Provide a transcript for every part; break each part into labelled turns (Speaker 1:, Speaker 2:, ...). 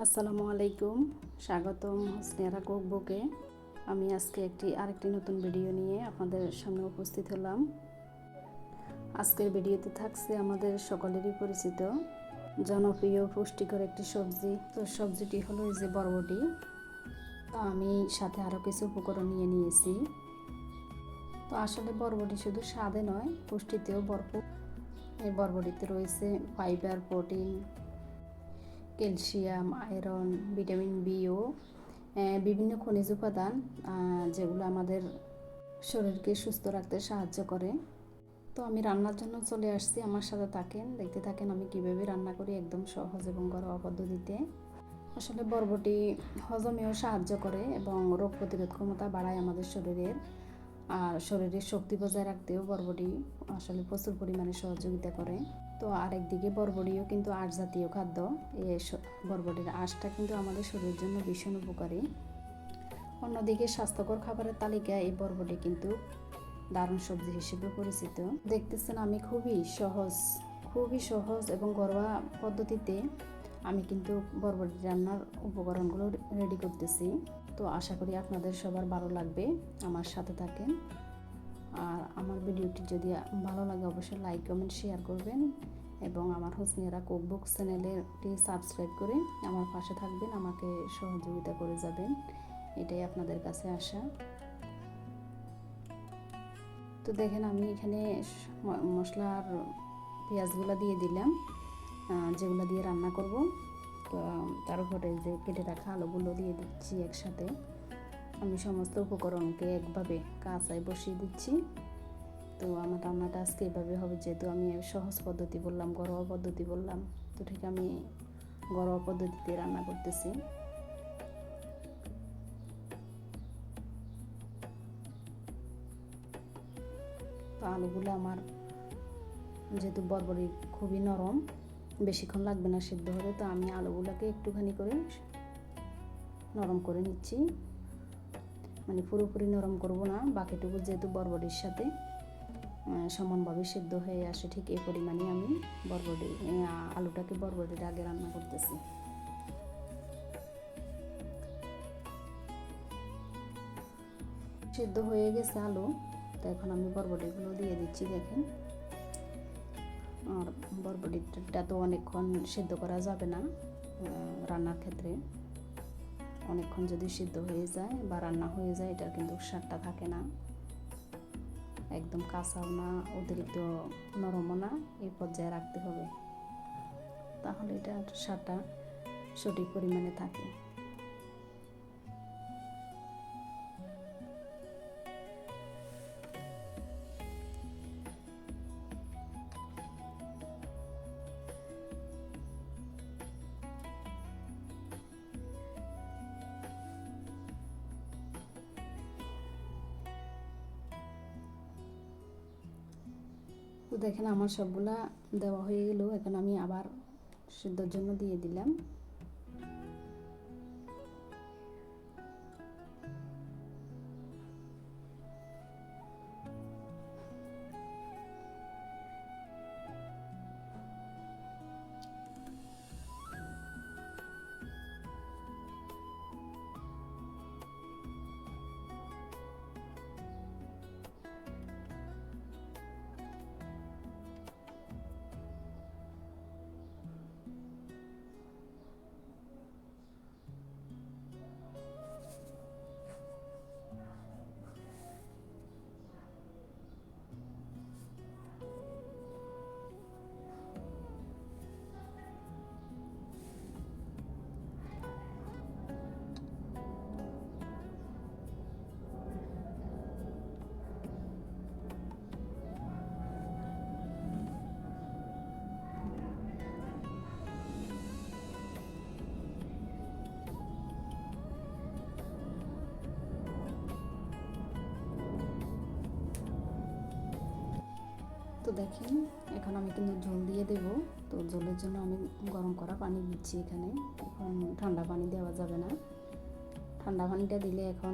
Speaker 1: আসসালামু আলাইকুম, স্বাগতম হোসনিয়ারা কুকবুকে। আমি আজকে আরেকটি নতুন ভিডিও নিয়ে আপনাদের সামনে উপস্থিত হলাম। আজকের ভিডিওতে থাকছে আমাদের সকলেরই পরিচিত জনপ্রিয় পুষ্টিকর একটি সবজি। তো সবজিটি হলো এই যে বরবটি। তো আমি সাথে আরও কিছু উপকরণ নিয়েছি। তো আসলে বরবটি শুধু স্বাদে নয়, পুষ্টিতেও ভরপুর। এই বরবটিতে রয়েছে fibre, protein, calcium, iron, vitamin B ও বিভিন্ন খনিজ উপাদান, যেগুলো আমাদের শরীরকে সুস্থ রাখতে সাহায্য করে। তো আমি রান্নার জন্য চলে আসছি, আমার সাথে থাকেন, দেখতে থাকেন আমি কীভাবে রান্না করি, একদম সহজ এবং ঘরোয়া পদ্ধতিতে। আসলে বরবটি হজমেও সাহায্য করে এবং রোগ প্রতিরোধ ক্ষমতা বাড়ায় আমাদের শরীরের। আর শরীরের শক্তি বজায় রাখতেও বরবটি আসলে প্রচুর পরিমাণে সহযোগিতা করে। তো আরেকদিকে বরবটিও কিন্তু আঁশ জাতীয় খাদ্য। এই বরবটির আঁশটা কিন্তু আমাদের শরীরের জন্য ভীষণ উপকারী। অন্যদিকে স্বাস্থ্যকর খাবারের তালিকায় এই বরবটি কিন্তু দারুণ সবজি হিসেবে পরিচিত। দেখতেছেন আমি খুবই সহজ এবং ঘরোয়া পদ্ধতিতে আমি কিন্তু বরবটি রান্নার উপকরণগুলো রেডি করতেছি। তো আশা করি আপনাদের সবার ভালো লাগবে, আমার সাথে থাকেন। আর আমার ভিডিওটি যদি ভালো লাগে অবশ্যই লাইক, কমেন্ট, শেয়ার করবেন এবং আমার হোসনিয়ারা কুকবুক চ্যানেলটি সাবস্ক্রাইব করে আমার পাশে থাকবেন, আমাকে সহযোগিতা করে যাবেন, এটাই আপনাদের কাছে আশা। তো দেখেন আমি এখানে মশলার পেঁয়াজগুলো দিয়ে দিলাম, যেগুলো দিয়ে রান্না করব। তো তার উপরে যে কেটে রাখা আলুগুলো দিয়ে দিচ্ছি একসাথে। আমি সমস্ত উপকরণকে একভাবে কাঁচায় বসিয়ে দিচ্ছি। তো আমার রান্নাটা আজকে এভাবে হবে, যেহেতু আমি সহজ পদ্ধতি বললাম, ঘরোয়া পদ্ধতি বললাম, তো ঠিক আমি ঘরোয়া পদ্ধতিতে রান্না করতেছি। তো আলুগুলো আমার যেহেতু বরবটি খুবই নরম, বেশিক্ষণ লাগবে না সিদ্ধ হলে, তো আমি আলুগুলোকে একটুখানি করে নরম করে নিচ্ছি। মানে পুরোপুরি নরম করব না, বাকিটুকু যেহেতু বরবটির সাথে সমানভাবে সিদ্ধ হয়ে আসে, ঠিক এই পরিমাণে আমি আলুটাকে বরবটির আগে রান্না করতেছি। সিদ্ধ হয়ে গেছে আলু, তো এখন আমি বরবটিগুলো দিয়ে দিচ্ছি। দেখেন, আর বরবটিটা তো অনেকক্ষণ সিদ্ধ করা যাবে না রান্নার ক্ষেত্রে। অনেকক্ষণ যদি সিদ্ধ হয়ে যায় বা রান্না হয়ে যায়, এটার কিন্তু স্বাদটা থাকে না। একদম কাঁচাও না, অতিরিক্ত নরমও না, এই পর্যায়ে রাখতে হবে, তাহলে এটার স্বাদটা সঠিক পরিমাণে থাকে। তো দেখেন আমার সবগুলা দেওয়া হয়ে গেল, এখন আমি আবার সিদ্ধর জন্য দিয়ে দিলাম। তো দেখেন এখন আমি কিন্তু ঝোল দিয়ে দেব। তো ঝোলের জন্য আমি গরম করা পানি দিচ্ছি এখানে। এখন ঠান্ডা পানি দেওয়া যাবে না, ঠান্ডা পানিটা দিলে এখন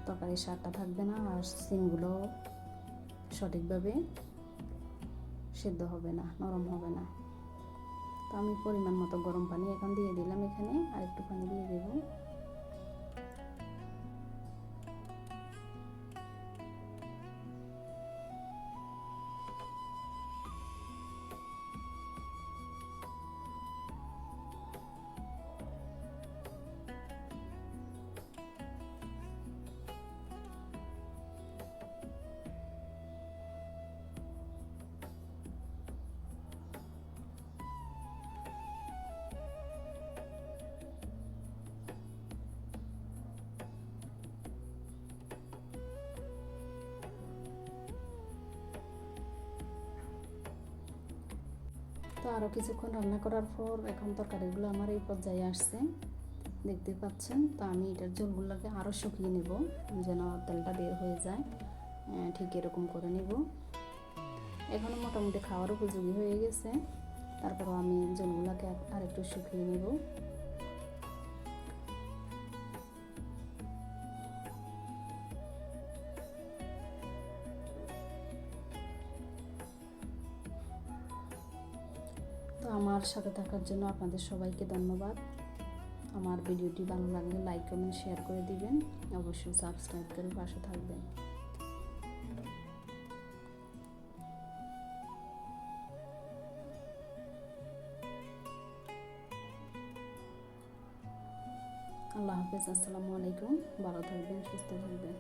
Speaker 1: তরকারির স্বাদটা থাকবে না, আর সিমগুলো সঠিকভাবে সেদ্ধ হবে না, নরম হবে না। তো আমি পরিমাণ মতো গরম পানি এখন দিয়ে দিলাম, এখানে আর একটু পানি দিয়ে দেব। তো আরও কিছুক্ষণ রান্না করার পর এখন তরকারিগুলো আমার এই পর্যায়ে আসছে, দেখতে পাচ্ছেন। তো আমি এটার ঝোলগুলোকে আরও শুকিয়ে নেব যেন তেলটা বের হয়ে যায়, ঠিক এরকম করে নেব। এখনও মোটামুটি খাওয়ার উপযোগী হয়ে গেছে, তারপরও আমি ঝোলগুলোকে আর একটু শুকিয়ে নেব। তো আমার সাথে থাকার জন্য আপনাদের সবাইকে ধন্যবাদ। আমার ভিডিওটি ভালো লাগলে লাইক কমেন্ট শেয়ার করে দিবেন, অবশ্যই সাবস্ক্রাইব করে পাশে থাকবেন। আল্লাহ হাফেজ, আসসালামু আলাইকুম। ভালো থাকবেন, সুস্থ থাকবেন।